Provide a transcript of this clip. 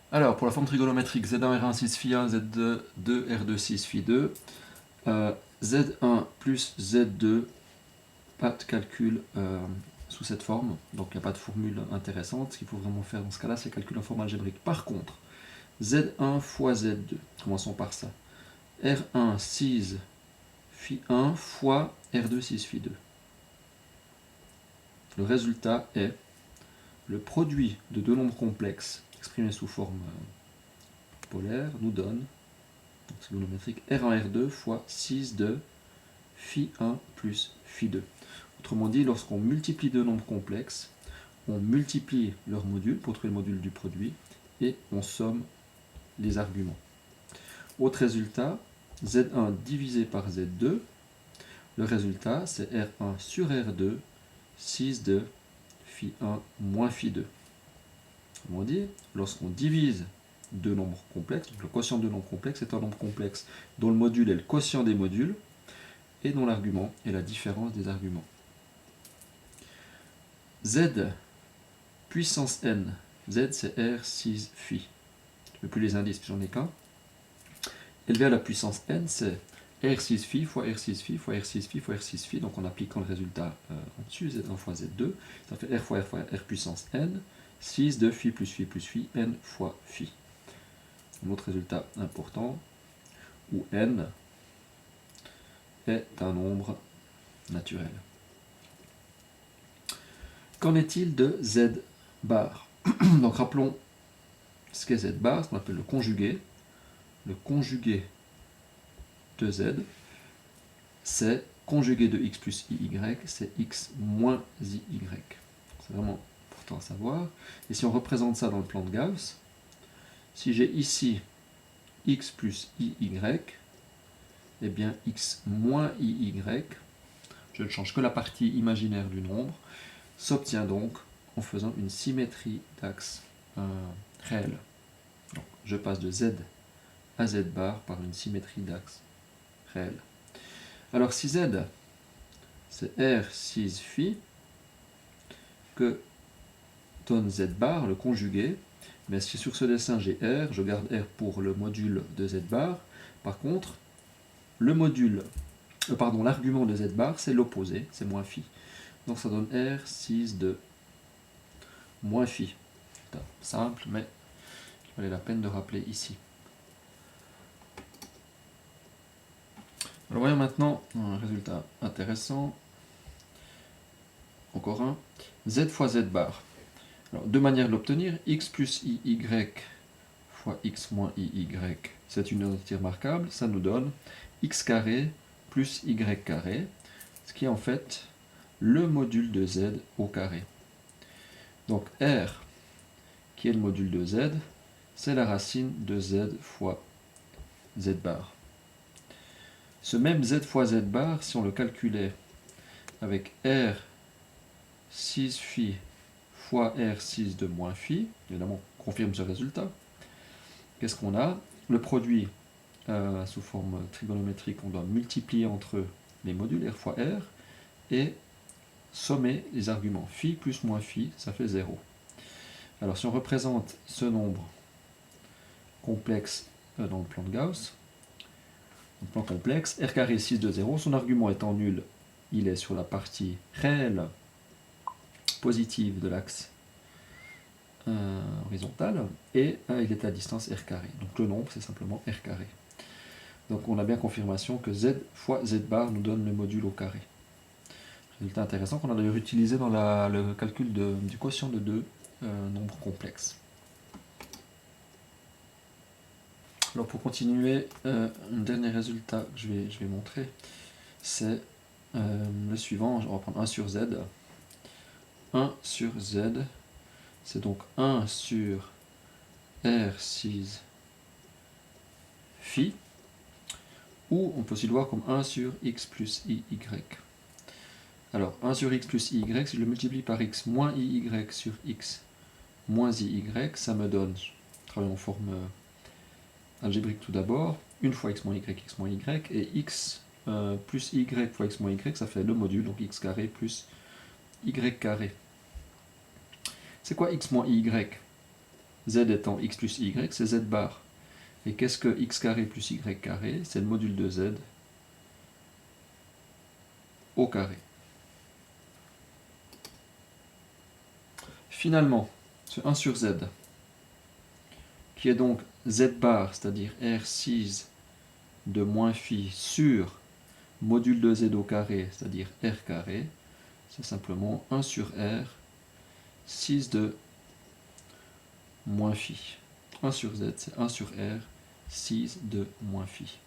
Alors, pour la forme trigonométrique, Z1, R1, 6 phi 1, Z2, 2, R2, 6 phi 2, Z1 plus Z2, pas de calcul sous cette forme, donc il n'y a pas de formule intéressante. Ce qu'il faut vraiment faire dans ce cas-là, c'est calculer en forme algébrique. Par contre, Z1 fois Z2, commençons par ça. R1, 6 phi 1 fois R2, 6 phi 2. Le résultat est le produit de deux nombres complexes exprimés sous forme polaire nous donne, donc trigonométrique, R1, R2 fois 6 de phi 1 plus phi 2. Autrement dit, lorsqu'on multiplie deux nombres complexes, on multiplie leurs modules pour trouver le module du produit et on somme les arguments. Autre résultat, Z1 divisé par Z2, le résultat c'est R1 sur R2, 6 de phi 1 moins phi 2. Autrement dit, lorsqu'on divise deux nombres complexes, donc le quotient de nombres complexes est un nombre complexe dont le module est le quotient des modules et dont l'argument est la différence des arguments. Z puissance n, Z c'est R 6 phi. Je ne mets plus les indices, j'en ai qu'un. Élevé à la puissance n, c'est R6 phi fois R6 phi fois R6 phi fois R6 phi. Donc en appliquant le résultat en dessus, Z1 fois Z2, ça fait R fois R fois R puissance n, 6 de phi plus phi, n fois phi. Un autre résultat important, où n est un nombre naturel. Qu'en est-il de Z bar? Donc rappelons ce qu'est Z bar, ce qu'on appelle le conjugué. Le conjugué de Z, c'est conjugué de x plus iy, c'est x moins iy. C'est vraiment important à savoir. Et si on représente ça dans le plan de Gauss, si j'ai ici x plus iy, eh bien x moins iy, je ne change que la partie imaginaire du nombre, s'obtient donc en faisant une symétrie d'axe réelle. Donc, je passe de z à z bar par une symétrie d'axe réelle. Alors si z c'est R 6 phi, que donne z bar, le conjugué, mais si sur ce dessin j'ai R, je garde R pour le module de z bar. Par contre, le module, l'argument de z bar, c'est l'opposé, c'est moins phi. Donc ça donne R 6 de moins phi. Simple, mais il valait la peine de rappeler ici. Alors voyons maintenant un résultat intéressant. Encore un. Z fois Z bar. Alors, deux manières de l'obtenir. X plus IY fois X moins IY. C'est une unité remarquable. Ça nous donne X carré plus Y carré. Ce qui est en fait le module de Z au carré. Donc R, qui est le module de Z, c'est la racine de Z fois Z bar. Ce même Z fois Z bar, si on le calculait avec R 6 phi fois R6 de moins phi, évidemment on confirme ce résultat, qu'est-ce qu'on a? Le produit sous forme trigonométrique, on doit multiplier entre les modules R fois R et sommer les arguments. Phi plus moins phi, ça fait 0. Alors si on représente ce nombre complexe dans le plan de Gauss, un plan complexe, R carré 6 de 0, son argument étant nul, il est sur la partie réelle positive de l'axe horizontal, et il est à distance R carré. Donc le nombre, c'est simplement R carré. Donc on a bien confirmation que Z fois Z bar nous donne le module au carré. Résultat intéressant qu'on a d'ailleurs utilisé dans le calcul du quotient de deux nombres complexes. Alors pour continuer, un dernier résultat que je vais montrer, c'est le suivant. On va prendre 1 sur Z. 1 sur Z, c'est donc 1 sur R6 phi, ou on peut aussi le voir comme 1 sur x plus iy. Alors 1 sur x plus iy, si je le multiplie par x moins iy sur x moins iy, ça me donne, je travaille en forme algébrique tout d'abord, 1 fois x moins y, et x plus y fois x moins y, ça fait le module, donc x carré plus y carré. C'est quoi x moins y? z étant x plus y, c'est z bar. Et qu'est-ce que x carré plus y carré? C'est le module de z au carré. Finalement, ce 1 sur z, qui est donc z bar, c'est-à-dire R6 de moins phi sur module de z au carré, c'est-à-dire R carré, c'est simplement 1 sur R, 6 de moins phi. 1 sur z, c'est 1 sur R, 6 de moins phi.